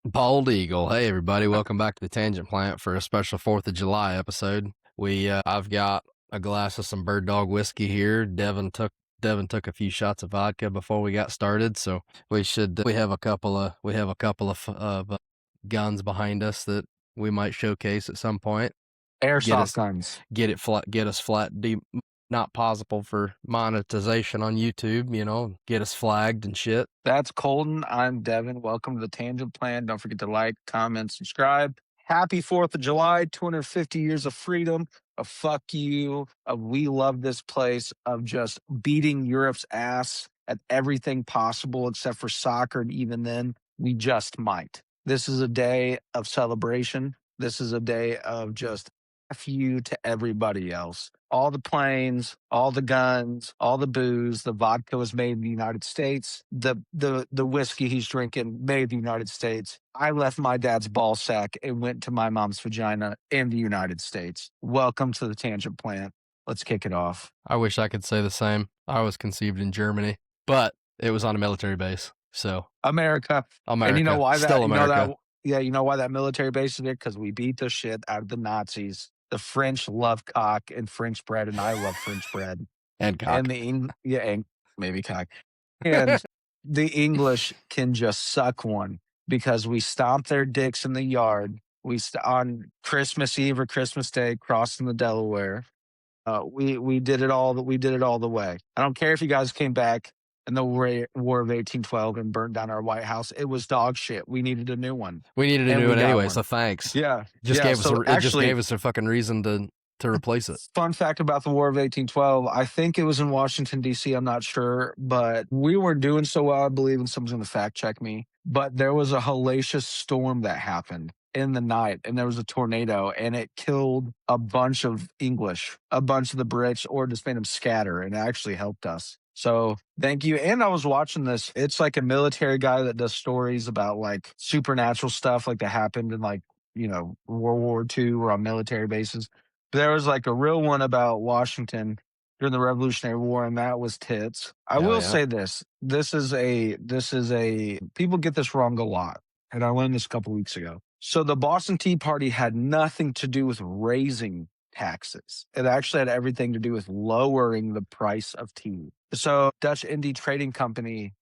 Bald Eagle. Hey everybody, welcome back to the Tangent Plant for a special 4th of July episode. I've got a glass of some Bird Dog whiskey here. Devin took a few shots of vodka before we got started, so we have a couple of guns behind us that we might showcase at some point. Airsoft guns. Get us flat deep. Not possible for monetization on YouTube, get us flagged and shit. That's Colton. I'm Devin. Welcome to the Tangent Plan. Don't forget to like, comment, subscribe. Happy 4th of July, 250 years of freedom, of fuck you, of we love this place, of just beating Europe's ass at everything possible except for soccer. And even then, we just might. This is a day of celebration. This is a day of just F you to everybody else. All the planes, all the guns, all the booze, the vodka was made in the United States. The whiskey he's drinking made in the United States. I left my dad's ball sack and went to my mom's vagina in the United States. Welcome to the Tangent Plant. Let's kick it off. I wish I could say the same. I was conceived in Germany, but it was on a military base. So America. And you know why that? Still America. You know why that military base is there? Because we beat the shit out of the Nazis. The French love cock and French bread, and I love French bread. And cock. And and maybe cock. And the English can just suck one because we stomp their dicks in the yard. On Christmas Eve or Christmas Day, crossing the Delaware. We did it all. We did it all the way. I don't care if you guys came back in the War of 1812 and burned down our White House. It was dog shit. We needed a new one. We needed a new one anyway, so thanks. Yeah. Just gave us a fucking reason to replace it. Fun fact about the War of 1812, I think it was in Washington, D.C., I'm not sure, but we weren't doing so well, I believe, and someone's going to fact check me. But there was a hellacious storm that happened in the night, and there was a tornado, and it killed a bunch of English, a bunch of the Brits, or just made them scatter, and it actually helped us. So thank you. And I was watching this. It's like a military guy that does stories about like supernatural stuff like that happened in like, World War II or on military bases. But there was like a real one about Washington during the Revolutionary War, and that was tits. I will say this. This is a people get this wrong a lot. And I learned this a couple weeks ago. So the Boston Tea Party had nothing to do with raising taxes. It actually had everything to do with lowering the price of tea. So Dutch India Trading Company,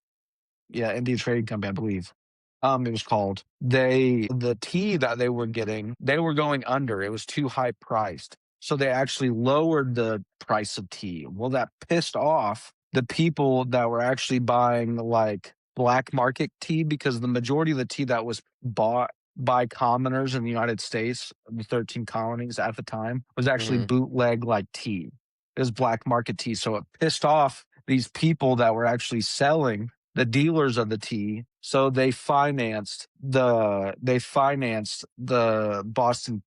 I believe, it was called. The tea that they were getting, they were going under. It was too high priced. So they actually lowered the price of tea. Well, that pissed off the people that were actually buying like black market tea, because the majority of the tea that was bought by commoners in the United States, the 13 colonies at the time, was actually bootleg like tea. It was black market tea. So it pissed off these people that were actually selling, the dealers of the tea. So they financed the Boston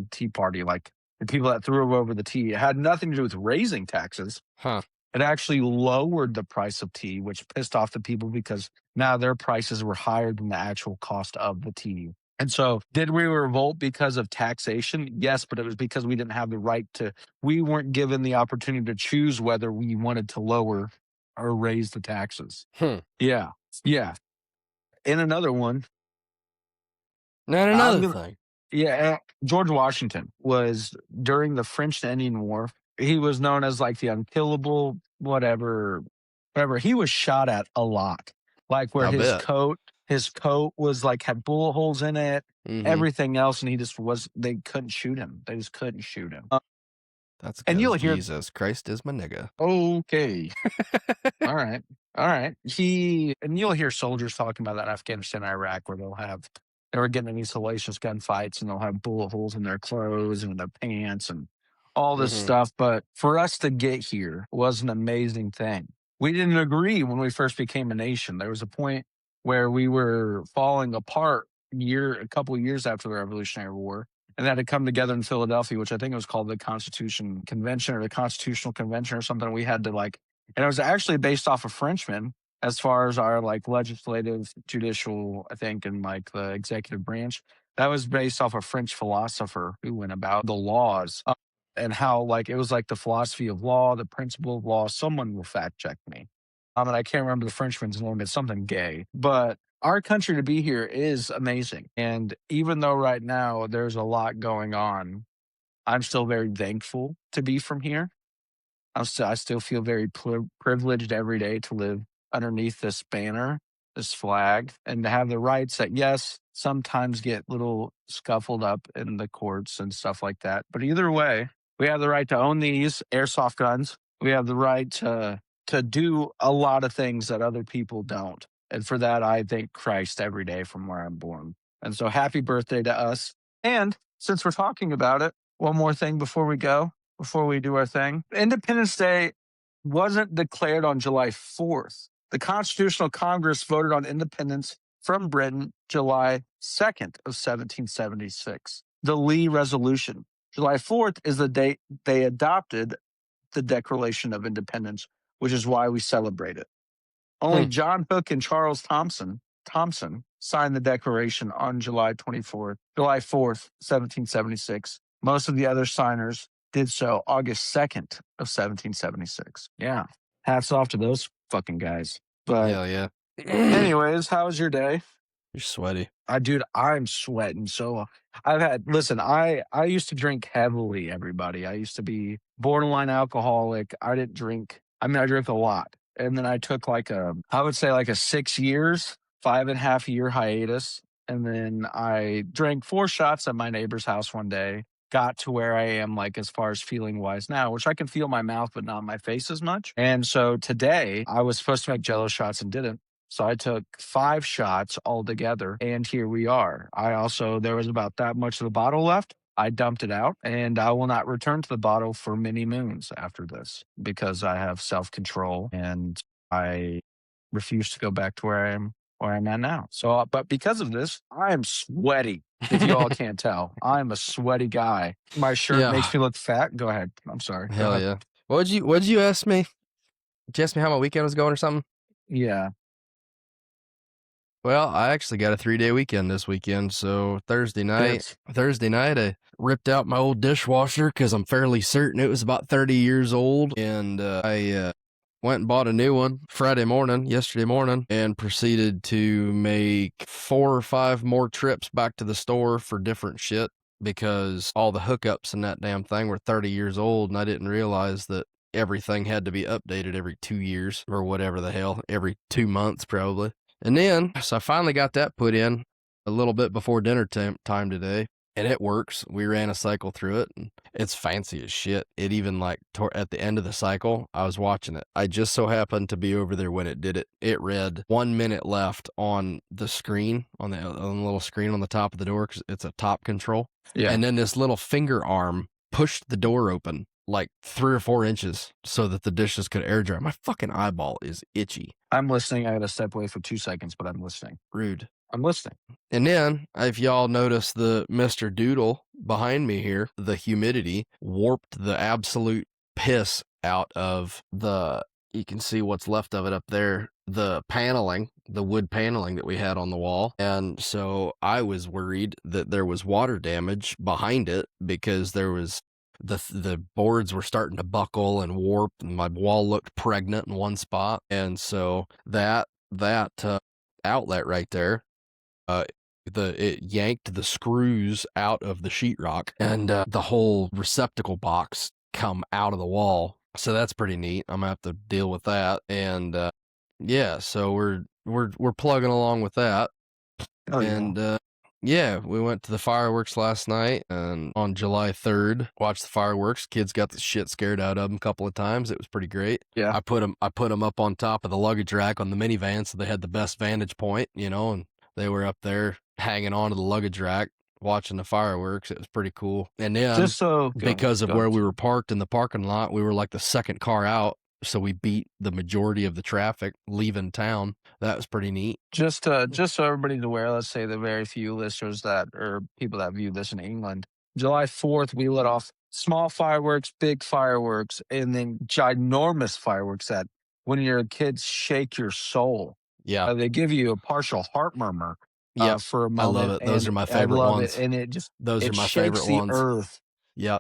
Tea Party, like the people that threw over the tea. It had nothing to do with raising taxes. Huh. It actually lowered the price of tea, which pissed off the people because now their prices were higher than the actual cost of the tea. And so did we revolt because of taxation? Yes, but it was because we didn't have the right to, we weren't given the opportunity to choose whether we wanted to lower or raise the taxes. Yeah. In another one. Not another thing. Yeah. George Washington was, during the French and Indian War, he was known as like the unkillable, whatever. He was shot at a lot. Like where his coat was like, had bullet holes in it, everything else. And they couldn't shoot him. They just couldn't shoot him. That's good. And you'll hear, Jesus Christ is my nigga. Okay. All right. And you'll hear soldiers talking about that in Afghanistan, Iraq, where they were getting in these hellacious gunfights and they'll have bullet holes in their clothes and in their pants and all this stuff. But for us to get here was an amazing thing. We didn't agree when we first became a nation. There was a point where we were falling apart a couple of years after the Revolutionary War, and that had come together in Philadelphia, which I think it was called the Constitution Convention or the Constitutional Convention or something. We had to and it was actually based off of Frenchmen as far as our like legislative, judicial, I think, and like the executive branch. That was based off a French philosopher who went about the laws. And how like it was like the philosophy of law, the principle of law. Someone will fact check me. And I can't remember the Frenchman's name. It's something gay. But our country to be here is amazing. And even though right now there's a lot going on, I'm still very thankful to be from here. I still feel very privileged every day to live underneath this banner, this flag, and to have the rights that, yes, sometimes get little scuffled up in the courts and stuff like that. But either way, we have the right to own these airsoft guns. We have the right to do a lot of things that other people don't. And for that, I thank Christ every day from where I'm born. And so happy birthday to us. And since we're talking about it, one more thing before we go, before we do our thing. Independence Day wasn't declared on July 4th. The Constitutional Congress voted on independence from Britain July 2nd of 1776. The Lee Resolution. July 4th is the date they adopted the Declaration of Independence, which is why we celebrate it. Only Hmm. John Hook and Charles Thompson signed the Declaration on July 4th, 1776. Most of the other signers did so August 2nd of 1776. Yeah. Hats off to those fucking guys. But Hell yeah. anyways, how was your day? You're sweaty. Dude, I'm sweating. So listen, I used to drink heavily, everybody. I used to be borderline alcoholic. I didn't drink. I mean, I drink a lot. And then I took I would say like a 6 years, 5.5 year hiatus. And then I drank 4 shots at my neighbor's house one day, got to where I am, like, as far as feeling wise now, which I can feel my mouth, but not my face as much. And so today I was supposed to make jello shots and didn't. So I took 5 shots altogether, and here we are. There was about that much of the bottle left. I dumped it out, and I will not return to the bottle for many moons after this because I have self control and I refuse to go back to where I'm at now. So, but because of this, I am sweaty. If you all can't tell, I'm a sweaty guy. My shirt Yeah. makes me look fat. Go ahead. I'm sorry. Go Hell ahead. yeah. What'd you ask me? Did you ask me how my weekend was going or something? Yeah. Well, I actually got a 3-day weekend this weekend. So Thursday night, Good. I ripped out my old dishwasher because I'm fairly certain it was about 30 years old. And I went and bought a new one yesterday morning, and proceeded to make 4 or 5 more trips back to the store for different shit because all the hookups in that damn thing were 30 years old. And I didn't realize that everything had to be updated every 2 years or whatever the hell, every 2 months probably. And then, so I finally got that put in a little bit before dinner time today, and it works. We ran a cycle through it, and it's fancy as shit. It even, like, at the end of the cycle, I was watching it. I just so happened to be over there when it did it. It read 1 minute left on the screen, on the little screen on the top of the door, because it's a top control. Yeah. And then this little finger arm pushed the door open like 3 or 4 inches so that the dishes could air dry. My fucking eyeball is itchy. I'm listening. I got to step away for 2 seconds, but I'm listening. Rude. I'm listening. And then, if y'all notice the Mr. Doodle behind me here, the humidity warped the absolute piss out of you can see what's left of it up there, the wood paneling that we had on the wall. And so I was worried that there was water damage behind it because there was the boards were starting to buckle and warp, and my wall looked pregnant in one spot. And so that outlet right there, it yanked the screws out of the sheetrock, and the whole receptacle box come out of the wall. So that's pretty neat. I'm gonna have to deal with that. And yeah, so we're plugging along with that. Oh, yeah. And yeah, we went to the fireworks last night, and on July 3rd, watched the fireworks. Kids got the shit scared out of them a couple of times. It was pretty great. Yeah. I put them up on top of the luggage rack on the minivan, so they had the best vantage point, and they were up there hanging onto the luggage rack watching the fireworks. It was pretty cool. And then, because of where we were parked in the parking lot, we were like the second car out, so we beat the majority of the traffic leaving town. That was pretty neat. Just so everybody's aware, let's say the very few listeners or people that view this in England, July 4th, we let off small fireworks, big fireworks, and then ginormous fireworks that, when you're a kid, shake your soul. Yeah. They give you a partial heart murmur for a moment. I love it. Those are my favorite ones. And it just, those it are my shakes favorite the ones. earth. Yeah.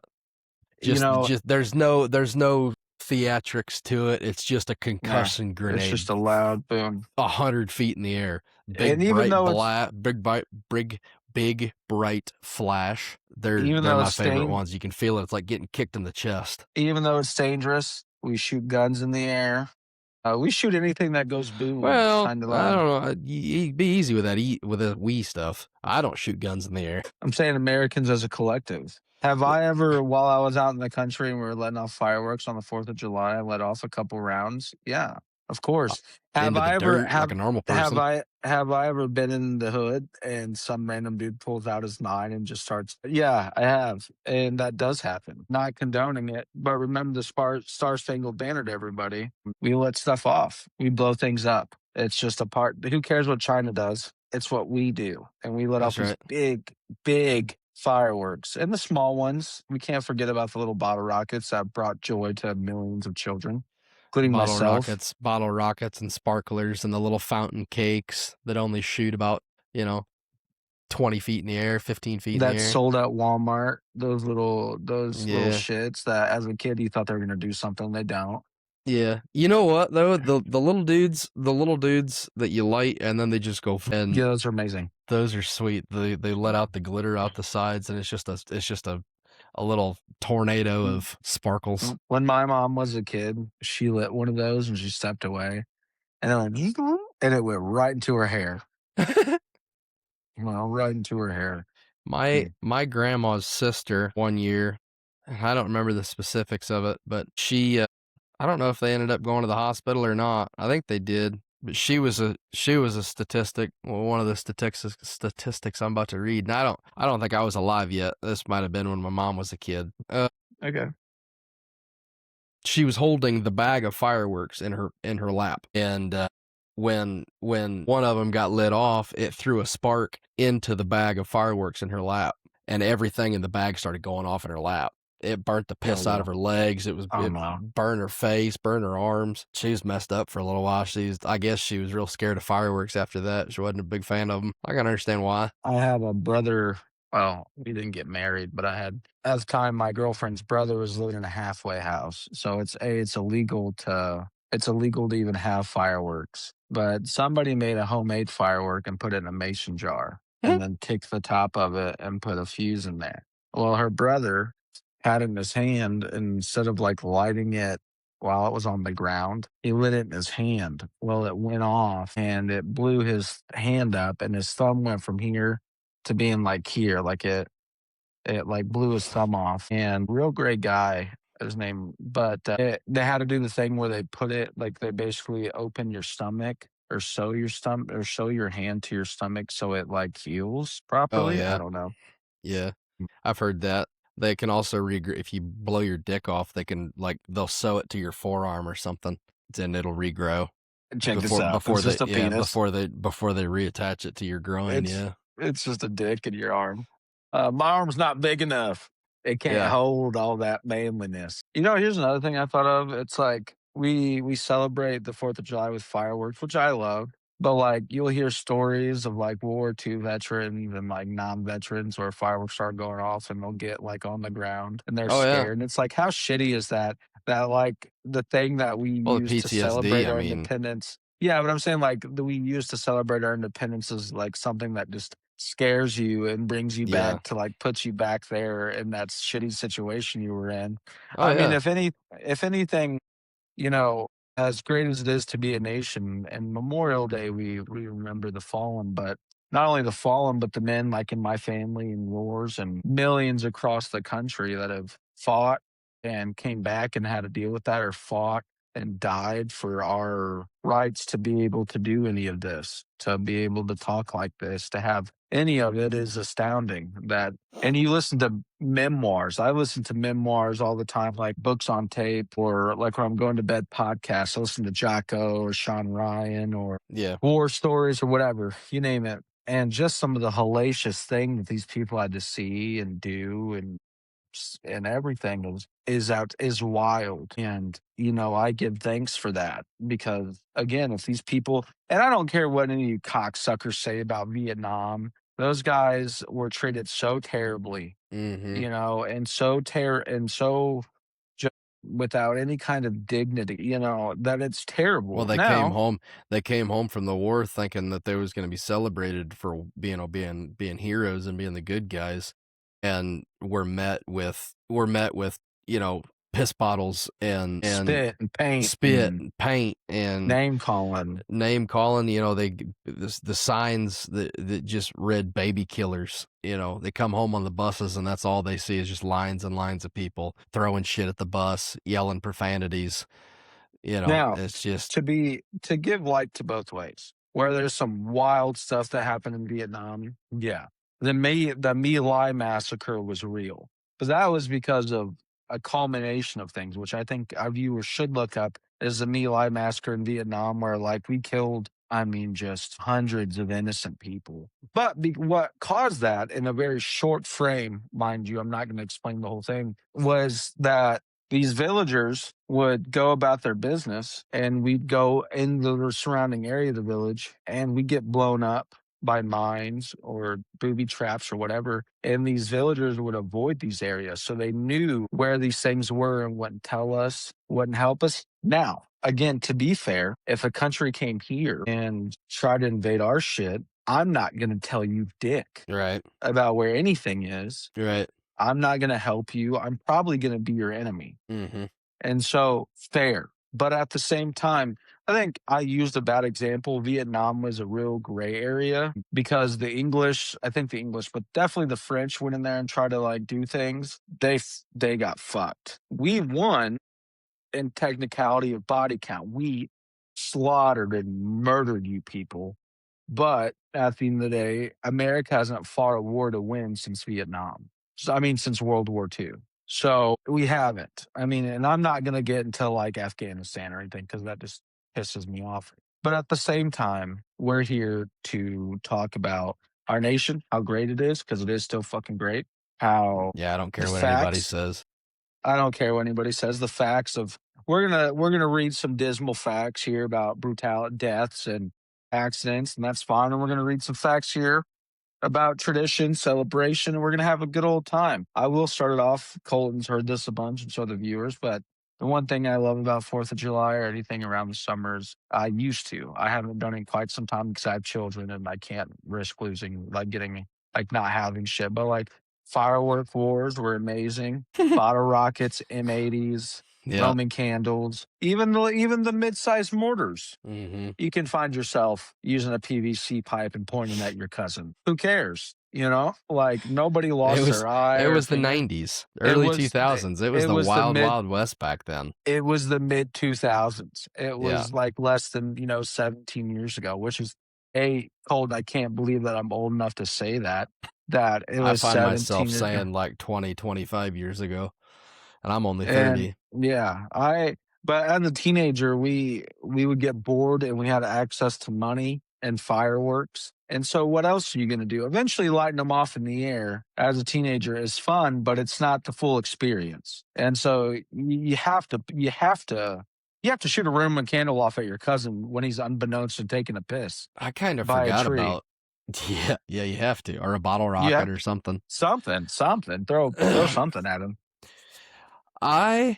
You know, There's no theatrics to it. It's just a Nah, concussion it's grenade just a loud boom. 100 feet in the air. And Big even bright though it's black, big bright flash. even They're though my it's favorite stain ones. You can feel it. It's like getting kicked in the chest. even though it's dangerous, we shoot guns in the air. We shoot anything that goes boom Well, kind of I loud. don't know. Be easy with that. With the Wii stuff. I don't shoot guns in the air. I'm saying Americans as a collective. Have I ever, while I was out in the country and we were letting off fireworks on the 4th of July, I let off a couple rounds? Yeah, of course. Have Into the I ever dirt like a normal person. have I ever been in the hood and some random dude pulls out his nine and just starts? Yeah, I have, and that does happen. Not condoning it, but remember the Star Spangled Banner to everybody. We let stuff off. We blow things up. It's just a part. Who cares what China does? It's what we do, and we let off That's these right. big fireworks and the small ones. We can't forget about the little bottle rockets that brought joy to millions of children, including myself. Bottle rockets and sparklers and the little fountain cakes that only shoot about, 20 feet in the air, 15 feet in the That air. sold at Walmart. Those little Yeah. shits that as a kid you thought they were gonna do something. They don't. Yeah. You know what though? The little dudes that you light and then they just go and Yeah, those are amazing. those are sweet. They let out the glitter out the sides and it's just a little tornado of sparkles. When my mom was a kid, she lit one of those and she stepped away, and it went, and it went right into her hair. Well, right into her hair. My grandma's sister one year, I don't remember the specifics of it, but I don't know if they ended up going to the hospital or not. I think they did, but she was a statistic. Well, one of the statistics I'm about to read, and I don't think I was alive yet. This might have been when my mom was a kid. Okay. She was holding the bag of fireworks in her lap, and when one of them got lit off, it threw a spark into the bag of fireworks in her lap, and everything in the bag started going off in her lap. It burnt the Oh piss out of well. her legs. Oh It no. burned her face, burned her arms. She was messed up for a little while. I guess she was real scared of fireworks after that. She wasn't a big fan of them. I can understand why. I have a brother. Well, we didn't get married, but I had at the time my girlfriend's brother was living in a halfway house. So it's illegal to even have fireworks. But somebody made a homemade firework and put it in a mason jar and then ticked the top of it and put a fuse in there. Well, her brother had it in his hand, and instead of like lighting it while it was on the ground, he lit it in his hand. Well, it went off and it blew his hand up, and his thumb went from here to being like here, like it like blew his thumb off. And real great guy, his name, but they had to do the thing where they put it like they basically open your stomach or sew your hand to your stomach so it like heals Oh properly. I yeah, don't know. yeah. I've heard that. They can also regrow if you blow your dick off. They'll sew it to your forearm or something, then it'll regrow Check this before out. before It's they just a yeah penis. before they reattach it to your groin. It's Yeah, it's just a dick in your arm. My arm's not big enough. It can't yeah. hold all that manliness. Here's another thing I thought of. It's like we celebrate the 4th of July with fireworks, which I love. But like you'll hear stories of like World War II veterans and like non-veterans where fireworks start going off and they'll get like on the ground and they're Oh yeah. scared. And it's like how shitty is that? That like the thing that we Well, the use to PTSD. celebrate I our mean, independence. Yeah, but I'm saying like that we use to celebrate our independence is like something that just scares you and brings you yeah. back to like puts you back there in that shitty situation you were in. Oh I mean, yeah. if anything, you know, as great as it is to be a nation, and Memorial Day, we remember the fallen, but not only the fallen, but the men like in my family and yours, and millions across the country that have fought and came back and had to deal with that, or fought and died for our rights to be able to do any of this, to be able to talk like this, to have any of it is astounding. That and you listen to memoirs. I listen to memoirs all the time, like books on tape, or like when I'm going to bed podcasts. I listen to Jocko or Sean Ryan or Yeah. war stories or whatever, you name it. And just some of the hellacious thing that these people had to see and do and everything is wild. And I give thanks for that because again, if these people, and I don't care what any of you cocksuckers say about Vietnam, those guys were treated so terribly, Mm-hmm. and so without any kind of dignity, that it's Well, terrible. Now, they came home from the war thinking that they was gonna be celebrated for being heroes and being the good guys, and were met with, you know, piss bottles and spit and paint spit and and paint and name calling. name calling, you know, the signs that just read baby killers, you know, they come home on the buses and that's all they see is just lines and lines of people throwing shit at the bus, yelling profanities, you know, Now, it's just to give light to both ways, where there's some wild stuff that happened in Vietnam, yeah. The My Lai massacre was real. But that was because of a culmination of things, which I think our viewers should look up, is the My Lai massacre in Vietnam, where like we killed, I mean, just hundreds of innocent people. But what caused that in a very short frame, mind you, I'm not going to explain the whole thing, was that these villagers would go about their business and we'd go in the surrounding area of the village and we'd get blown up by mines or booby traps or whatever. And these villagers would avoid these areas. So they knew where these things were and wouldn't tell us, wouldn't help us. Now, again, to be fair, if a country came here and tried to invade our shit, I'm not going to tell you dick right, about where anything is. right, I'm not going to help you. I'm probably going to be your enemy. mhm, And so, fair. But at the same time, I think I used a bad example. Vietnam was a real gray area because I think the English, but definitely the French went in there and tried to like do things. They got fucked. We won in technicality of body count. We slaughtered and murdered you people. But at the end of the day, America hasn't fought a war to win since Vietnam. So, I mean, since World War II. So we haven't. I mean, and I'm not going to get into like Afghanistan or anything because that just pisses me off. But at the same time, we're here to talk about our nation, how great it is, because it is still fucking great. How yeah, I don't the care what anybody facts, says. I don't care what anybody says, the facts of we're gonna read some dismal facts here about brutal deaths and accidents, and that's fine. And we're gonna read some facts here about tradition, celebration, and we're gonna have a good old time. I will start it off. Colton's heard this a bunch, and so the viewers, but the one thing I love about Fourth of July or anything around the summers, I used to. I haven't done it in quite some time because I have children and I can't risk losing, like getting, like not having shit. But like firework wars were amazing. Bottle rockets, M80s, Yeah, Roman candles, even the mid-sized mortars. mhm. You can find yourself using a PVC pipe and pointing at your cousin. Who cares? Like nobody It lost was their eye it or was the finger. '90s, It early was the 2000s, it was it the was the wild, mid wild west back then. it was the mid 2000s. It Yeah, was like less than, 17 years ago, which is cold. I can't believe that I'm old enough to say that it I was find myself 17 years ago. saying like 20, 25 years ago, and I'm only And 30. yeah, but as a teenager, we would get bored and we had access to money and fireworks. And so what else are you gonna do? Eventually lighting them off in the air as a teenager is fun, but it's not the full experience. And so you have to shoot a Roman candle off at your cousin when he's unbeknownst to taking a piss I kinda by a forgot tree. about yeah, yeah, you have to, or a bottle You rocket have or something. something. Throw something at him. I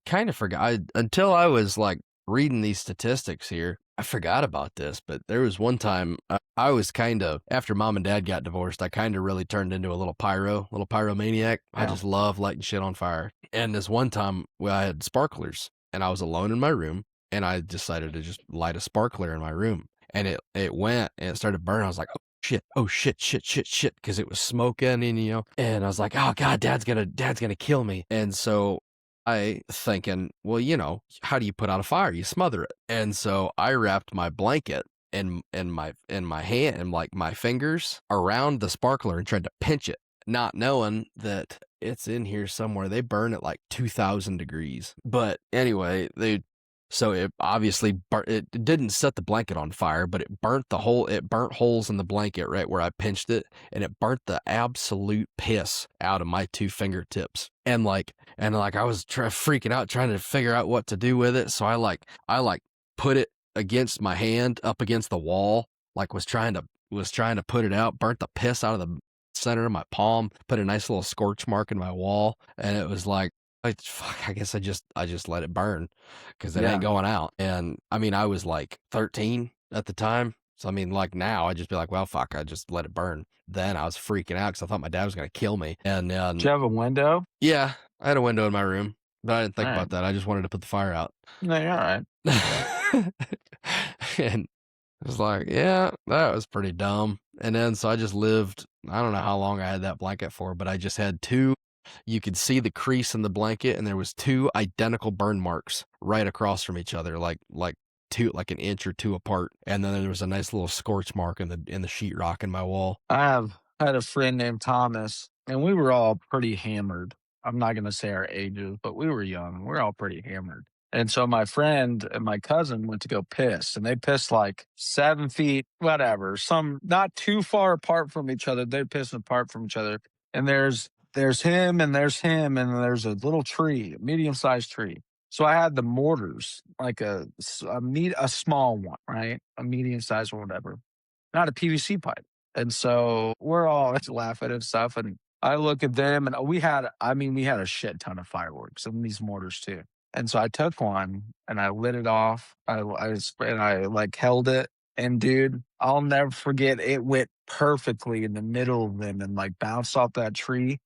kinda forgot until I was, like, reading these statistics here, I forgot about this, but there was one time I was kinda after mom and dad got divorced, I kinda really turned into a little pyromaniac. I Yeah. just love lighting shit on fire, and this one time, I had sparklers, and I was alone in my room, and I decided to just light a sparkler in my room, and it went, and it started burning. I was like, oh, shit," because it was smoking and, and I was like, "Oh god, dad's gonna kill me." And so I thinking, well, how do you put out a fire? You smother it. And so I wrapped my blanket in my hand and like my fingers around the sparkler and tried to pinch it, not knowing that it's in here somewhere. They burn at like 2000 degrees. But anyway, so it obviously it didn't set the blanket on fire, but it burnt holes in the blanket right where I pinched it, and it burnt the absolute piss out of my two fingertips. And like I was freaking out trying to figure out what to do with it. So I put it against my hand up against the wall, like was trying to put it out, burnt the piss out of the center of my palm, put a nice little scorch mark in my wall, and it was like fuck, I guess I just let it burn because it ain't Yeah. going out. And I mean, I was like 13 at the time. So I mean, like now I just be like, well, fuck, I just let it burn. Then I was freaking out because I thought my dad was gonna kill me. And Do then you have a window? yeah, I had a window in my room, but I didn't think Alright. about that. I just wanted to put the fire out. No, you're alright. And I was like, yeah, that was pretty dumb. And then so I just lived, I don't know how long I had that blanket for, but I just had two. You could see the crease in the blanket, and there was two identical burn marks right across from each other, like two, like an inch or two apart. And then there was a nice little scorch mark in the sheetrock in my wall. I had a friend named Thomas, and we were all pretty hammered. I'm not gonna say our ages, but we were young. We are all pretty hammered. And so my friend and my cousin went to go piss, and they pissed like 7 feet, whatever, some not too far apart from each other. They're pissing apart from each other. And there's him and there's him, and there's a little tree, a medium-sized tree. So I had the mortars, like a small one, right? A medium-sized or whatever, not a PVC pipe. And so we're all laughing and stuff. And I look at them, and we had a shit ton of fireworks and these mortars too. And so I took one and I lit it off. And I like held it. And dude, I'll never forget, it went perfectly in the middle of them and like bounced off that tree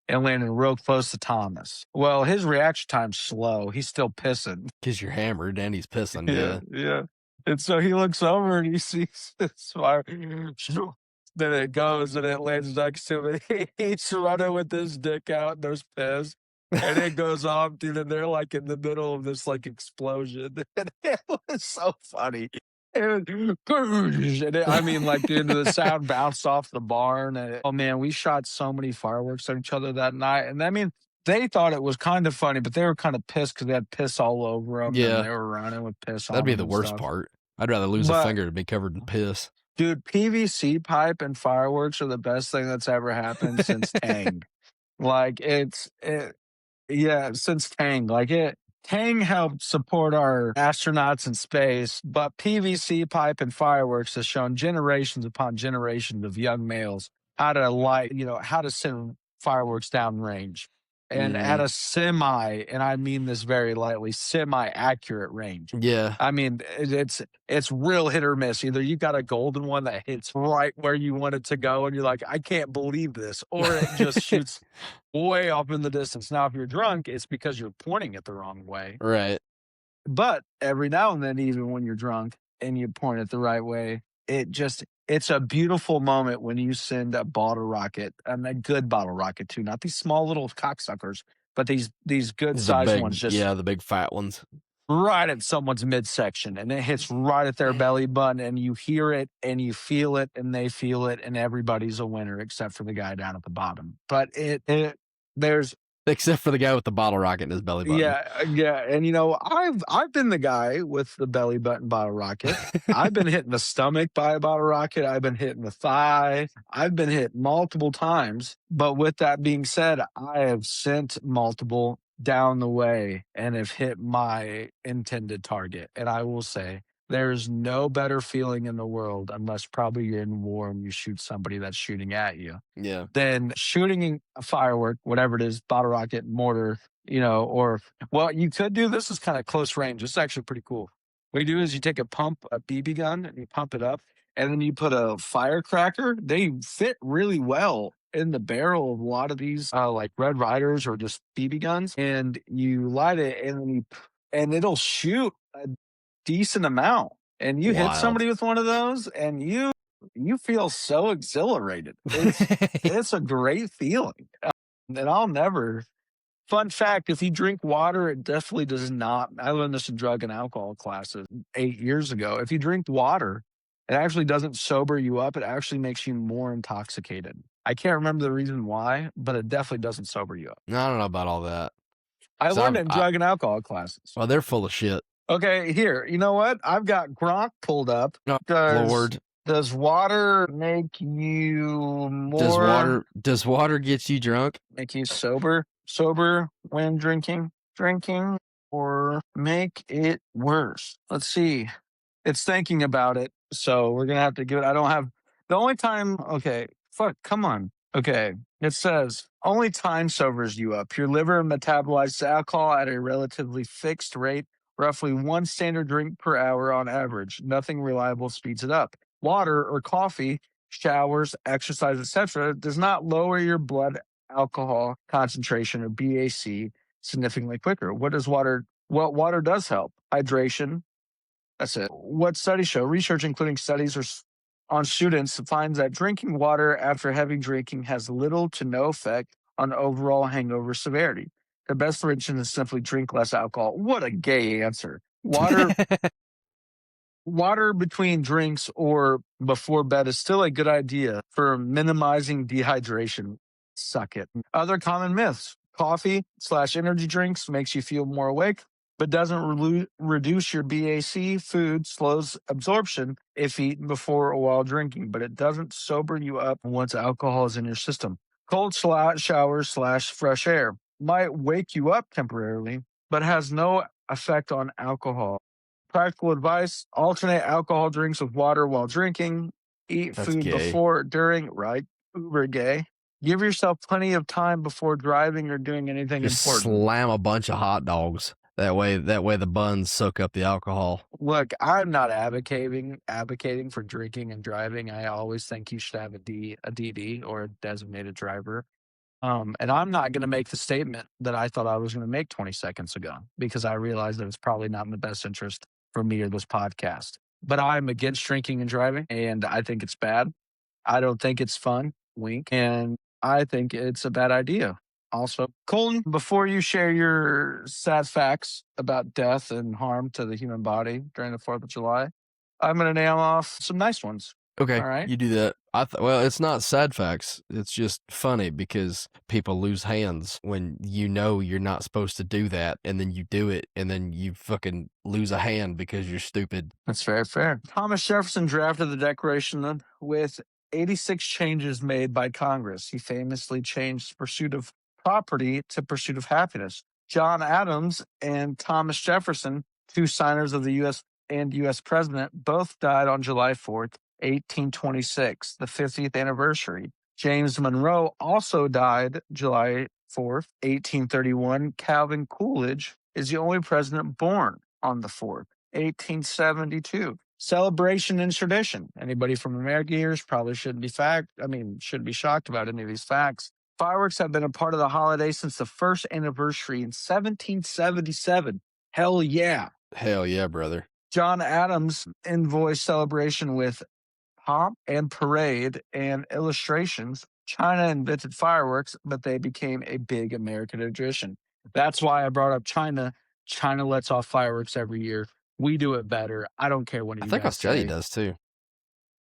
and landed real close to Thomas. Well, his reaction time's slow. He's still pissing. Because you're hammered and he's pissing, Yeah, yeah. yeah. And so he looks over and he sees this fire. Then it goes and it lands next to him. And he's running with his dick out and there's piss. And it goes off, dude, and they're like in the middle of this like explosion. And it was so funny. And, I mean, like, dude, the sound bounced off the barn. Oh man, we shot so many fireworks at each other that night. And I mean, they thought it was kind of funny, but they were kind of pissed because they had piss all over them and Yeah, they were running with piss that'd on be them the and worst stuff. part. I'd rather lose a But finger than be covered in piss. dude, PVC pipe and fireworks are the best thing that's ever happened since Tang. Like yeah, since Tang. Tang helped support our astronauts in space, but PVC pipe and fireworks has shown generations upon generations of young males how to how to send fireworks downrange and at Mhm. a semi, and I mean this very lightly, semi accurate range. Yeah. I mean, it's real hit or miss. Either you got a golden one that hits right where you want it to go, and you're like, I can't believe this, or it just shoots way off in the distance. Now, if you're drunk, it's because you're pointing it the wrong way. Right. But every now and then, even when you're drunk and you point it the right way, it's a beautiful moment when you send a bottle rocket, and a good bottle rocket too, not these small little cocksuckers, but these good The sized ones, big just yeah, the big fat ones. right at someone's midsection, and it hits right at their belly button, and you hear it and you feel it and they feel it, and everybody's a winner except for the guy down at the bottom. But there's Except for the guy with the bottle rocket in his belly button. yeah, yeah, and I've been the guy with the belly button bottle rocket. I've been hit in the stomach by a bottle rocket. I've been hit in the thigh. I've been hit multiple times. But with that being said, I have sent multiple down the way and have hit my intended target. And I will say, there's no better feeling in the world, unless probably you're in war and you shoot somebody that's shooting at you, Yeah. than shooting a firework, whatever it is, bottle rocket, mortar, or well, you could do this is kind of close range. This is actually pretty cool. What you do is you take a BB gun, and you pump it up, and then you put a firecracker. They fit really well in the barrel of a lot of these, like Red Riders or just BB guns, and you light it, and and it'll shoot a decent amount. And you hit Wild. somebody with one of those, and you feel so exhilarated. It's a great feeling. And I'll never fun fact, if you drink water, it definitely does not. I learned this in drug and alcohol classes 8 years ago. If you drink water, it actually doesn't sober you up. It actually makes you more intoxicated. I can't remember the reason why, but it definitely doesn't sober you up. I don't know about all that. I 'Cause learned it in drug and alcohol classes. well, they're full of shit. Okay, here. You know what? I've got Gronk pulled up. Oh, Does Lord. does water make you Does more water get you drunk? make you sober when drinking, or make it worse? Let's see. It's thinking about it, so we're gonna have to give it. I don't have the only time. Okay, fuck. Come on. Okay. It says only time sobers you up. Your liver metabolizes alcohol at a relatively fixed rate, roughly one standard drink per hour on average. Nothing reliable speeds it up. Water or coffee, showers, exercise, etc., does not lower your blood alcohol concentration or BAC significantly quicker. What water does help? Hydration, that's it. What studies show? Research, including studies on students, finds that drinking water after heavy drinking has little to no effect on overall hangover severity. The best solution is simply drink less alcohol. What a gay answer. Water between drinks or before bed is still a good idea for minimizing dehydration. Suck it. Other common myths. Coffee slash energy drinks makes you feel more awake, but doesn't reduce your BAC. Food slows absorption if eaten before or while drinking, but it doesn't sober you up once alcohol is in your system. Cold showers slash fresh air might wake you up temporarily, but has no effect on alcohol. Practical advice: alternate alcohol drinks with water while drinking. Eat That's food gay. before, during, right? Uber gay. Give yourself plenty of time before driving or doing anything Just important. slam a bunch of hot dogs. That way the buns soak up the alcohol. Look, I'm not advocating for drinking and driving. I always think you should have a DD or a designated driver. And I'm not going to make the statement that I thought I was going to make 20 seconds ago because I realized that it's probably not in the best interest for me or this podcast. But I'm against drinking and driving, and I think it's bad. I don't think it's fun, wink, and I think it's a bad idea. Also, Colton, before you share your sad facts about death and harm to the human body during the 4th of July, I'm going to nail off some nice ones. Okay, All right. you do that. Well, it's not sad facts. It's just funny because people lose hands when you know you're not supposed to do that, and then you do it, and then you fucking lose a hand because you're stupid. That's very fair. Thomas Jefferson drafted the Declaration with 86 changes made by Congress. He famously changed pursuit of property to pursuit of happiness. John Adams and Thomas Jefferson, two signers of the U.S. president, both died on July 4th, 1826, the 50th anniversary. James Monroe also died July 4th, 1831. Calvin Coolidge is the only president born on the 4th. 1872. Celebration and tradition. Anybody from America here probably shouldn't be shocked about any of these facts. Fireworks have been a part of the holiday since the first anniversary in 1777. Hell yeah. Hell yeah, brother. John Adams invoiced celebration with pomp and parade and illustrations. China invented fireworks, but they became a big American tradition. That's why I brought up China. China lets off fireworks every year. We do it better. I don't care what I you think guys Australia say. does too.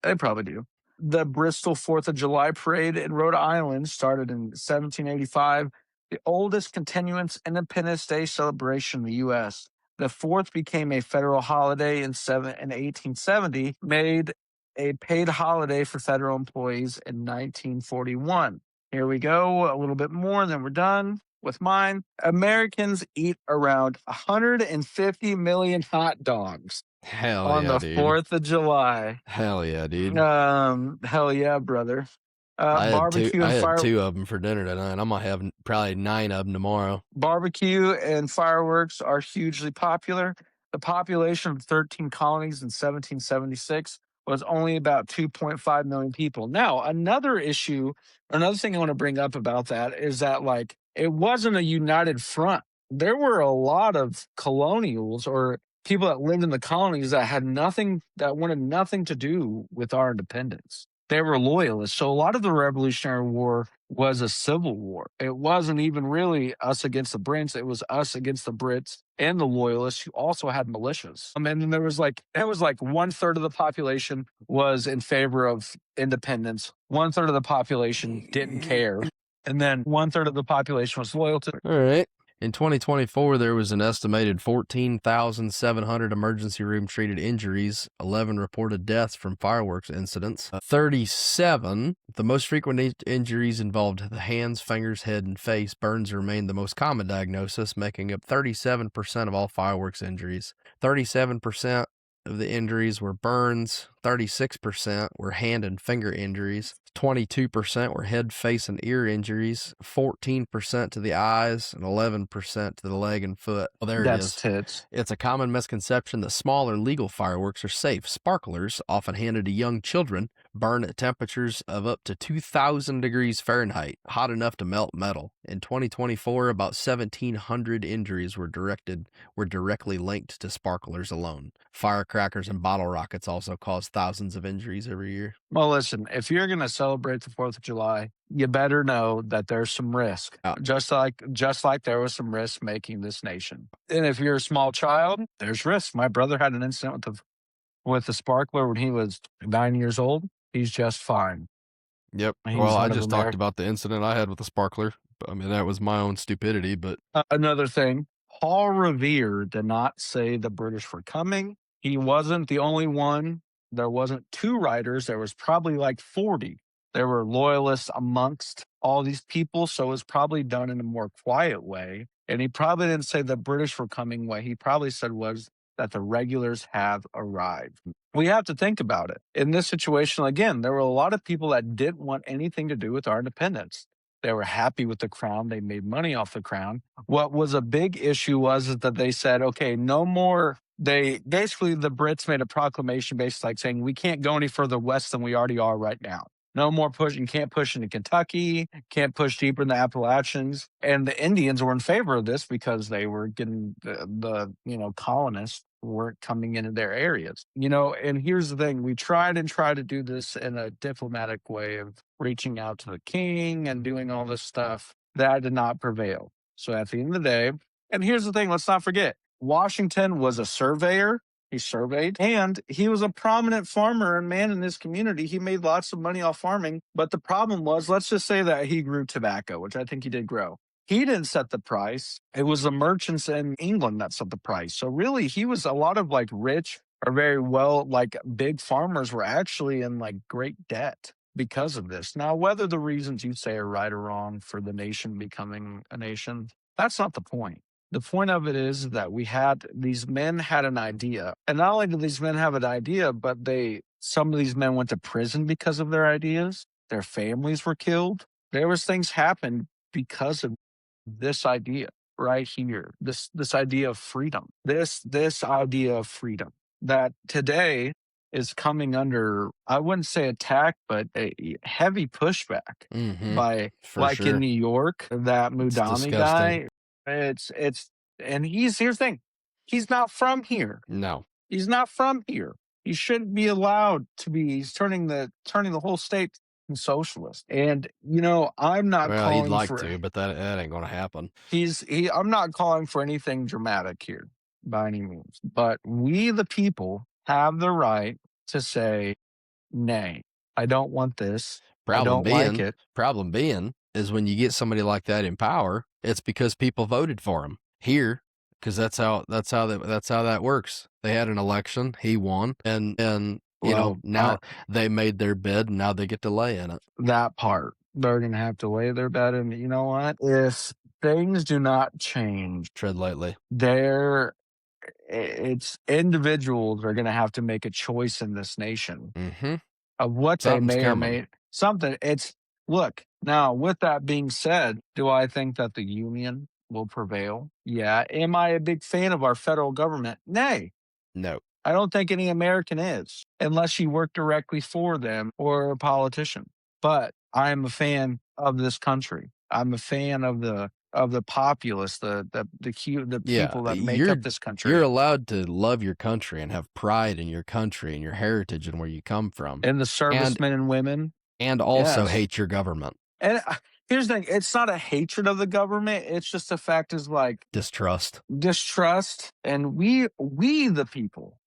They probably do. The Bristol 4th of July parade in Rhode Island started in 1785, the oldest continuous Independence Day celebration in the U.S. The 4th became a federal holiday in 1870, made a paid holiday for federal employees in 1941. Here we go, a little bit more, and then we're done with mine. Americans eat around 150 million hot dogs Hell on yeah, the dude. 4th of July. Hell yeah, dude. Hell yeah, brother. I had two. Barbecue I and had fire 2 of them for dinner tonight. I'm gonna have probably 9 of them tomorrow. Barbecue and fireworks are hugely popular. The population of 13 colonies in 1776 was only about 2.5 million people. Now, another thing I want to bring up about that is that like it wasn't a united front. There were a lot of colonials or people that lived in the colonies that wanted nothing to do with our independence. They were loyalists. So a lot of the Revolutionary War was a civil war. It wasn't even really us against the Brits. It was us against the Brits and the loyalists who also had militias. And then it was like one third of the population was in favor of independence. One third of the population didn't care. And then one third of the population was loyal to. All right. In 2024, there was an estimated 14,700 emergency room treated injuries, 11 reported deaths from fireworks incidents, 37. The most frequent injuries involved the hands, fingers, head, and face. Burns remained the most common diagnosis, making up 37% of all fireworks injuries. 37% of the injuries were burns, 36% were hand and finger injuries, 22% were head, face, and ear injuries, 14% to the eyes, and 11% to the leg and foot. Well, there it That's is. tits. It's a common misconception that smaller legal fireworks are safe. Sparklers, often handed to young children, burn at temperatures of up to 2,000 degrees Fahrenheit, hot enough to melt metal. In 2024, about 1,700 injuries were directly linked to sparklers alone. Firecrackers and bottle rockets also cause thousands of injuries every year. Well, listen, if you're going to celebrate the 4th of July, you better know that there's some risk, Uh, just like there was some risk making this nation. And if you're a small child, there's risk. My brother had an incident with the sparkler when he was 9 years old. He's just fine. Yep. Well, He's I one of just talked America. about the incident I had with the sparkler. I mean, that was my own stupidity, but Another thing, Paul Revere did not say the British were coming. He wasn't the only one. There wasn't two writers. There was probably like 40. There were loyalists amongst all these people, so it was probably done in a more quiet way. And he probably didn't say the British were coming. What he probably said was that the regulars have arrived. We have to think about it. In this situation, again, there were a lot of people that didn't want anything to do with our independence. They were happy with the crown. They made money off the crown. What was a big issue was is that they said, okay, no more. They basically, the Brits made a proclamation basically like saying, we can't go any further west than we already are right now. No more pushing, can't push into Kentucky, can't push deeper in the Appalachians. And the Indians were in favor of this because they were getting the colonists weren't coming into their areas. And here's the thing, we tried and tried to do this in a diplomatic way of reaching out to the king and doing all this stuff. That did not prevail. So at the end of the day, and here's the thing, let's not forget, Washington was a surveyor. He surveyed, and he was a prominent farmer and man in his community. He made lots of money off farming. But the problem was, let's just say that he grew tobacco, which I think he did grow. He didn't set the price. It was the merchants in England that set the price. So really, he was a lot of like rich or very well, like big farmers were actually in like great debt because of this. Now, whether the reasons you say are right or wrong for the nation becoming a nation, that's not the point. The point of it is that these men had an idea. And not only did these men have an idea, but some of these men went to prison because of their ideas. Their families were killed. There was things happened because of this idea right here. This idea of freedom. This idea of freedom that today is coming under, I wouldn't say attack, but a heavy pushback by, for like in sure. New York, that It's Mudami disgusting. guy. And here's the thing, he's not from here. No. He's not from here. He shouldn't be allowed to be. He's turning the whole state socialist. And I'm not Well, he'd calling like for to, but that ain't going to happen. I'm not calling for anything dramatic here by any means. But we the people have the right to say, nay, I don't want this. I Problem don't like being, it. problem being is when you get somebody like that in power, it's because people voted for him here, because that's how that works. They had an election, he won, and Well, now they made their bed, and now they get to lay in it. that part. They're going to have to lay their bed. And you know what? If things do not change, Tread lightly. it's individuals are going to have to make a choice in this nation Mm-hmm. of what they Something's may or coming. may something. Look, now with that being said, do I think that the union will prevail? Yeah. Am I a big fan of our federal government? Nay. No. I don't think any American is, unless you work directly for them or a politician. But I am a fan of this country. I'm a fan of the populace, the Yeah, people that make you're up this you're country, allowed to love your country and have pride in your country and your heritage and where you come from, and the and servicemen and women. also Yes. hate your government. And here's the thing, it's not a hatred of the government. It's just the fact is like Distrust. distrust. And we the people,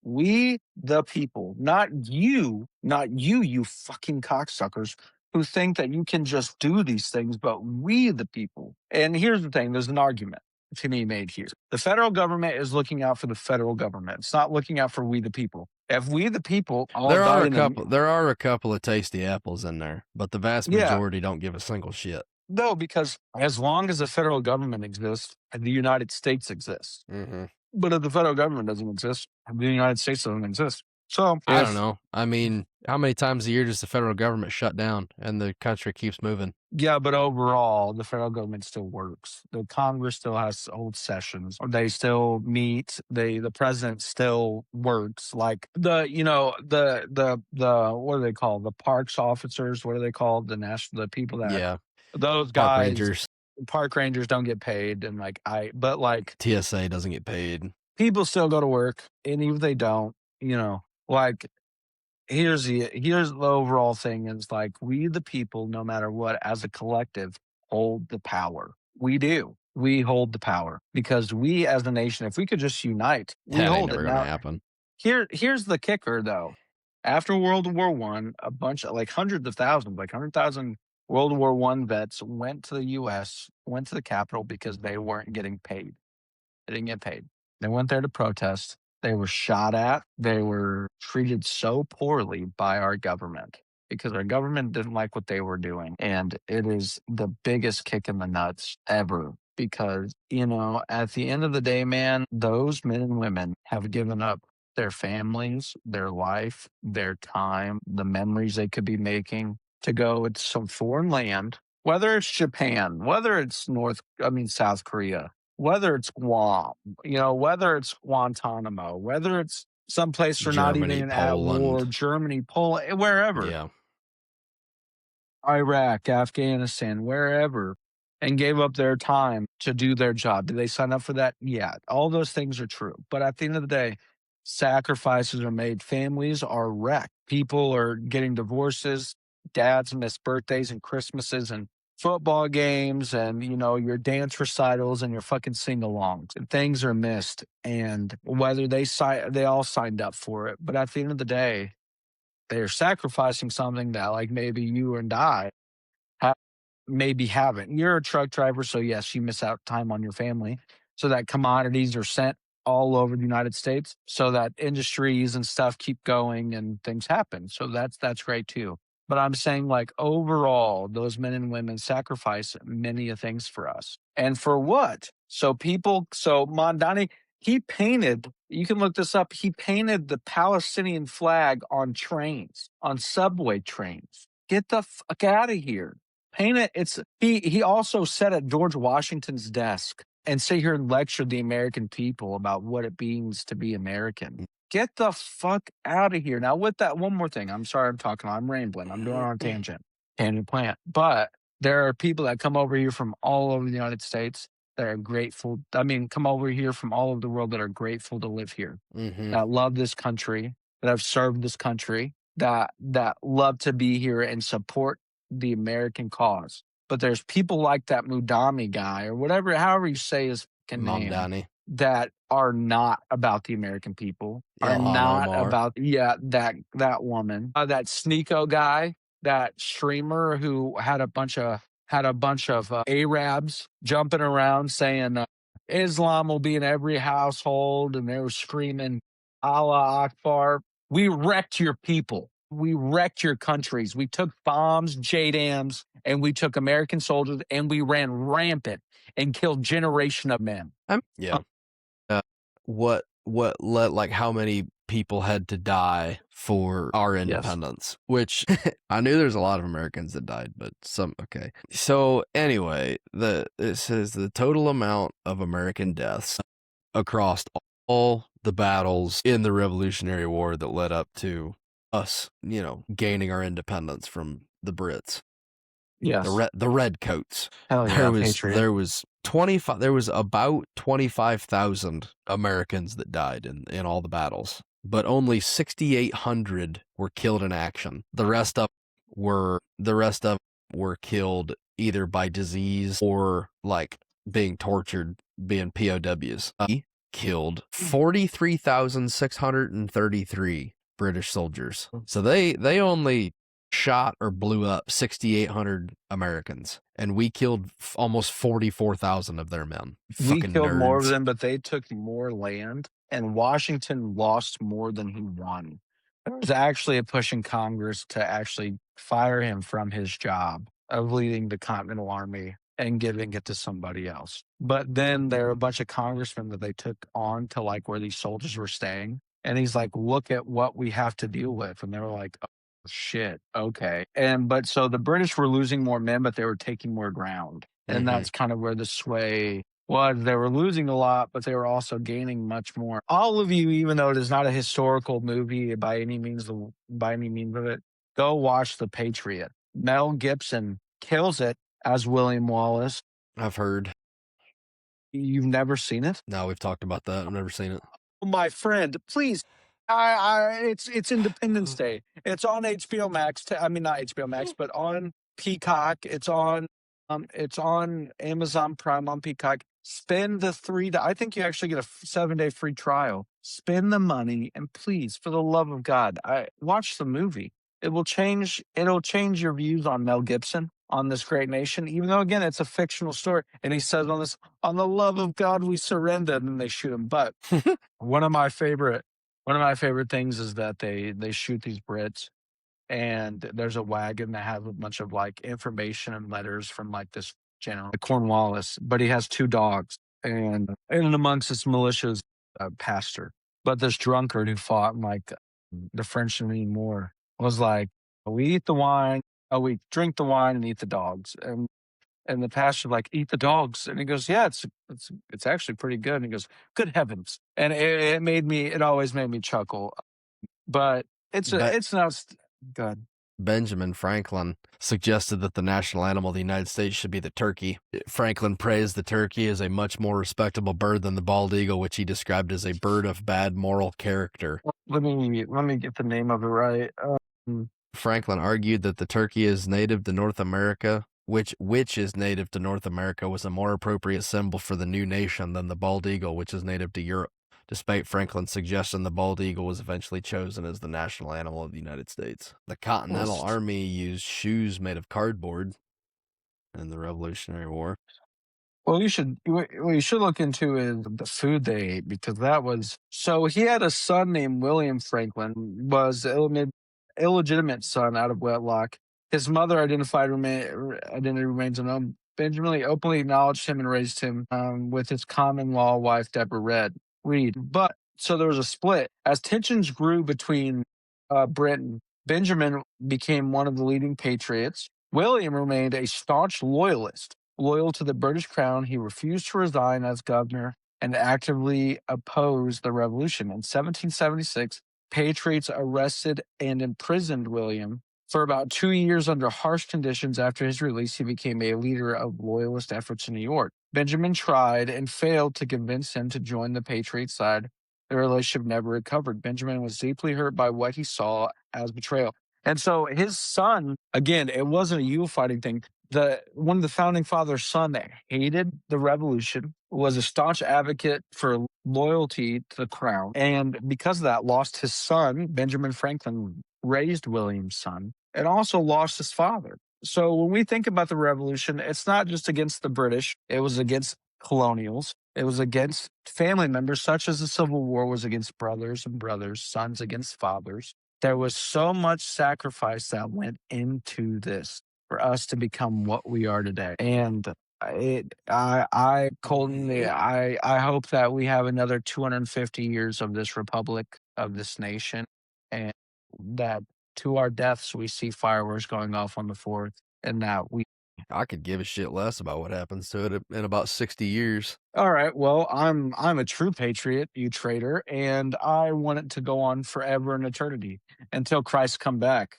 not you, you fucking cocksuckers who think that you can just do these things, but we the people. And here's the thing, there's an argument to be made here. The federal government is looking out for the federal government. It's not looking out for we the people. If we the people all There are died a in couple. There are a couple of tasty apples in there, but the vast yeah, majority don't give a single shit. no, because as long as the federal government exists, the United States exists. Mm-hmm. But if the federal government doesn't exist, the United States doesn't exist. So I don't if know. I mean, how many times a year does the federal government shut down and the country keeps moving? Yeah, but overall, the federal government still works. The Congress still has old sessions. They still meet. The president still works. Like the what are they called? The parks officers. What are they called? The people that Yeah, those park guys, rangers, park rangers don't get paid, and but like TSA doesn't get paid. people still go to work, and even if they don't, like here's the overall thing is like we the people, no matter what, as a collective, hold the power. We do. We hold the power because we as a nation, if we could just unite, we That ain't hold it. never gonna Now, happen. here's the kicker though. After World War I, a bunch of like hundreds of thousands, like 100,000 World War I vets went to the US, went to the Capitol because they weren't getting paid. They didn't get paid. They went there to protest. They were shot at. They were treated so poorly by our government because our government didn't like what they were doing. And it is the biggest kick in the nuts ever because, at the end of the day, man, those men and women have given up their families, their life, their time, the memories they could be making to go to some foreign land, whether it's Japan, whether it's South Korea, whether it's Guam, whether it's Guantanamo, whether it's someplace we're not Germany, even at war, Poland. Germany, Poland, wherever, Yeah. Iraq, Afghanistan, wherever, and gave up their time to do their job. Did they sign up for that? Yeah, all those things are true. But at the end of the day, sacrifices are made. Families are wrecked. People are getting divorces. Dads miss birthdays and Christmases and football games and, your dance recitals and your fucking sing-alongs. And things are missed. And whether they all signed up for it. But at the end of the day, they're sacrificing something that like maybe you and I maybe haven't. You're a truck driver, so yes, you miss out time on your family. So that commodities are sent all over the United States, so that industries and stuff keep going and things happen. So that's great too. But I'm saying like overall, those men and women sacrifice many of things for us. And for what? So Mondani, he painted, you can look this up, he painted the Palestinian flag on trains, on subway trains. Get the fuck out of here. Paint it. He also sat at George Washington's desk and sit here and lecture the American people about what it means to be American. Get the fuck out of here. Now, with that, one more thing. I'm sorry I'm rambling. I'm doing on a tangent plant. But there are people that come over here from all over the United States that are grateful. I mean, come over here from all over the world that are grateful to live here, Hmm. that love this country, that have served this country, that love to be here and support the American cause. But there's people like that Mudami guy or whatever, however you say his fucking name, Mamdani, that are not about the American people, are Ilhan not Omar. about that woman, that Sneeko guy, that streamer who had a bunch of Arabs jumping around saying Islam will be in every household, and they were screaming Allah Akbar. We wrecked your people. We wrecked your countries. We took bombs, JDAMs, and we took American soldiers and we ran rampant and killed generation of men. Yeah. What let like how many people had to die for our Yes. independence? Which I knew there's a lot of Americans that died, but some okay. So anyway, it says the total amount of American deaths across all the battles in the Revolutionary War that led up to us, gaining our independence from the Brits, Yes. the redcoats. Hell There yeah, was Patriot. 25. There was about 25,000 Americans that died in all the battles, but only 6,800 were killed in action. The rest of were killed either by disease or like being tortured, being POWs. He killed 43,633 British soldiers. So they only shot or blew up 6,800 Americans, and we killed almost 44,000 of their men. We Fucking killed more of nerds. them, but they took more land, and Washington lost more than he won. There was actually a push in Congress to actually fire him from his job of leading the Continental Army and giving it to somebody else. But then there are a bunch of congressmen that they took on to like where these soldiers were staying. And he's like, "Look at what we have to deal with." And they were like, "Oh, shit, okay." And but so the British were losing more men, but they were taking more ground. And Hmm. that's kind of where the sway was. They were losing a lot, but they were also gaining much more. All of you, even though it is not a historical movie by any means of it, go watch The Patriot. Mel Gibson kills it as William Wallace. I've heard. You've never seen it? No, we've talked about that. I've never seen it. My friend, please. It's Independence Day. It's on HBO Max. I mean, not HBO Max, but on Peacock. It's on Amazon Prime on Peacock. Spend the I think you actually get a 7-day free trial. Spend the money and please, for the love of God, I watch the movie. It'll change your views on Mel Gibson, on this great nation, even though again it's a fictional story. And he says on the love of God we surrender, and then they shoot him. But one of my favorite one of my favorite things is that they shoot these Brits, and there's a wagon that has a bunch of like information and letters from like this general Cornwallis, but he has two dogs, and in amongst this militia's pastor. But this drunkard who fought in like the French Indian War was like, "We eat the wine, we drink the wine and eat the dogs." And the pastor like, "Eat the dogs," and he goes, "Yeah, it's actually pretty good." And he goes, "Good heavens!" And it always made me chuckle. But But it's not good. Benjamin Franklin suggested that the national animal of the United States should be the turkey. Franklin praised the turkey as a much more respectable bird than the bald eagle, which he described as a bird of bad moral character. Let me get the name of it right. Franklin argued that the turkey is native to North America, which is native to North America, was a more appropriate symbol for the new nation than the bald eagle, which is native to Europe. Despite Franklin's suggestion, the bald eagle was eventually chosen as the national animal of the United States. The Continental Army used shoes made of cardboard in the Revolutionary War. Well, you should look into is the food they ate because that was so he had a son named William Franklin, was illegitimate son out of wedlock. His mother identity remains unknown. Benjamin openly acknowledged him and raised him with his common law wife Deborah Reed. But so there was a split as tensions grew between Britain. Benjamin became one of the leading patriots. William remained a staunch loyalist. Loyal to the British crown, he refused to resign as governor and actively opposed the revolution. In 1776, patriots arrested and imprisoned William for about 2 years under harsh conditions. After his release, he became a leader of loyalist efforts in New York. Benjamin tried and failed to convince him to join the patriot side. The relationship never recovered. Benjamin was deeply hurt by what he saw as betrayal. And so his son, again, it wasn't a you fighting thing. One of the founding fathers' son that hated the revolution was a staunch advocate for loyalty to the crown, and because of that, lost his son. Benjamin Franklin raised William's son, and also lost his father. So when we think about the revolution, it's not just against the British; it was against colonials. It was against family members, such as the Civil War was against brothers and brothers, sons against fathers. There was so much sacrifice that went into this for us to become what we are today. And Colton, I hope that we have another 250 years of this republic, of this nation, and that to our deaths we see fireworks going off on the 4th, and that we. I could give a shit less about what happens to it in about 60 years. All right, well, I'm a true patriot, you traitor, and I want it to go on forever and eternity until Christ come back.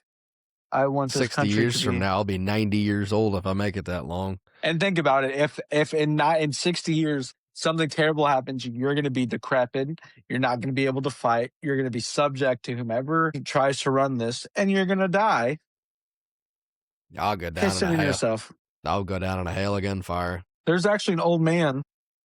I want this 60 country to years from be. now, I'll be 90 years old if I make it that long. And think about it. If in 60 years something terrible happens, you're going to be decrepit. You're not going to be able to fight. You're going to be subject to whomever tries to run this, and you're going to die I'll go down in pissing a in hell. yourself. I'll go down in a hail again fire. There's actually an old man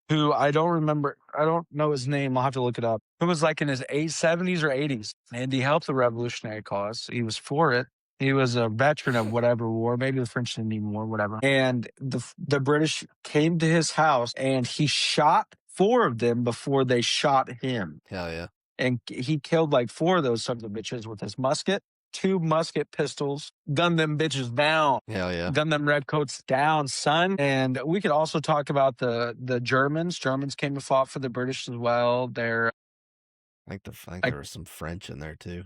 who I don't remember. I don't know his name. I'll have to look it up. Who was like in his 70s or 80s, and he helped the revolutionary cause. He was for it. He was a veteran of whatever war, maybe the French Indian War, whatever. And the British came to his house, and he shot 4 of them before they shot him. Hell yeah. And he killed like 4 of those sons of bitches with his musket, 2 musket pistols, gunned them bitches down. Hell yeah. Gun them redcoats down, son. And we could also talk about the Germans. Germans came and fought for the British as well. I think Like there was some French in there too.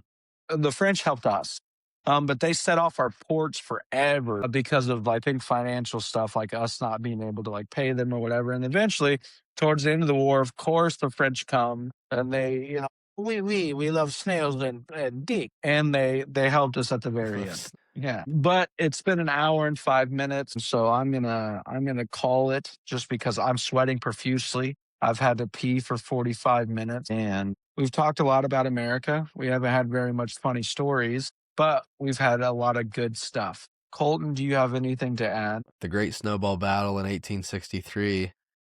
the French helped us, but they set off our ports forever because of, I think, financial stuff, like us not being able to like pay them or whatever. And eventually, towards the end of the war, of course, the French come and they, we love snails and dick, and they helped us at the very end. Yeah, but it's been an hour and 5 minutes, so I'm gonna call it just because I'm sweating profusely. I've had to pee for 45 minutes, and we've talked a lot about America. We haven't had very much funny stories, but we've had a lot of good stuff. Colton, do you have anything to add? The Great Snowball Battle in 1863,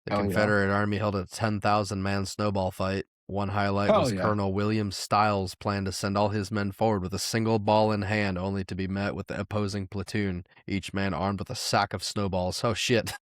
the Oh yeah. Confederate Army held a 10,000-man snowball fight. One highlight Oh was yeah. Colonel William Stiles' plan to send all his men forward with a single ball in hand, only to be met with the opposing platoon, each man armed with a sack of snowballs. Oh shit.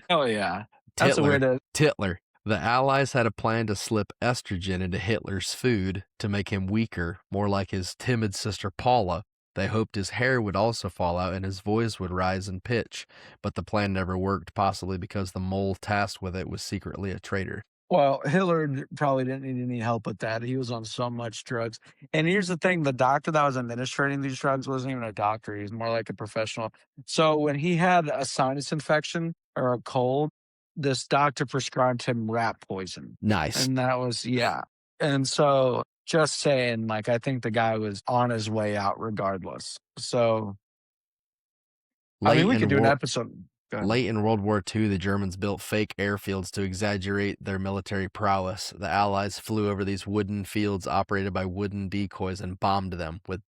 Oh yeah. That's a Titler. weird. Titler. The Allies had a plan to slip estrogen into Hitler's food to make him weaker, more like his timid sister Paula. They hoped his hair would also fall out and his voice would rise in pitch, but the plan never worked, possibly because the mole tasked with it was secretly a traitor. Well, probably didn't need any help with that. He was on so much drugs. And here's the thing, the doctor that was administrating these drugs wasn't even a doctor. He's more like a professional. So when he had a sinus infection or a cold, this doctor prescribed him rat poison. Nice. And that was, yeah. And so just saying, like, I think the guy was on his way out regardless. So, I mean, Late we could in do an World episode. Go ahead. Late in World War II, the Germans built fake airfields to exaggerate their military prowess. The Allies flew over these wooden fields operated by wooden decoys and bombed them with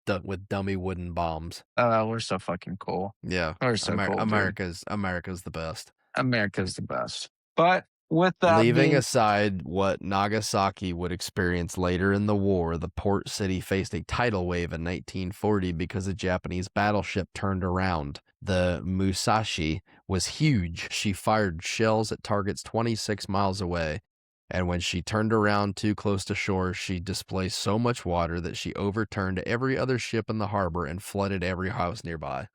dummy wooden bombs. We're so fucking cool. Yeah, We're so cool, dude. America's the best. America's the best. But with that Leaving being, aside what Nagasaki would experience later in the war, the port city faced a tidal wave in 1940 because a Japanese battleship turned around. The Musashi was huge. She fired shells at targets 26 miles away, and when she turned around too close to shore, she displaced so much water that she overturned every other ship in the harbor and flooded every house nearby.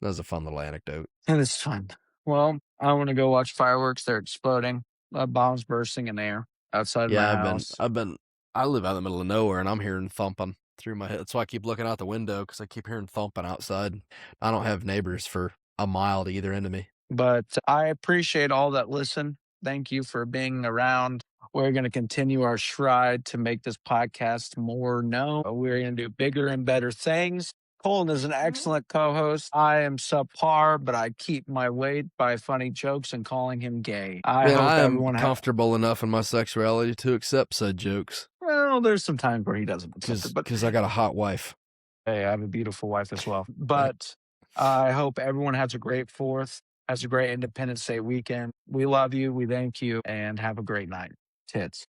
That was a fun little anecdote. it is fun. Well, I want to go watch fireworks. They're exploding. Bombs bursting in the air outside my Yeah, house. I live out in the middle of nowhere and I'm hearing thumping through my head. That's why I keep looking out the window because I keep hearing thumping outside. I don't have neighbors for a mile to either end of me. But I appreciate all that listen. Thank you for being around. We're going to continue our stride to make this podcast more known. We're going to do bigger and better things. Colin is an excellent co host. I am subpar, but I keep my weight by funny jokes and calling him gay. I Man, hope I am everyone comfortable enough in my sexuality to accept said jokes well, there's some times where he doesn't accept it, but because I got a hot wife. hey, I have a beautiful wife as well. But I hope everyone has a great 4th, has a great Independence Day weekend. We love you. We thank you and have a great night. Tits.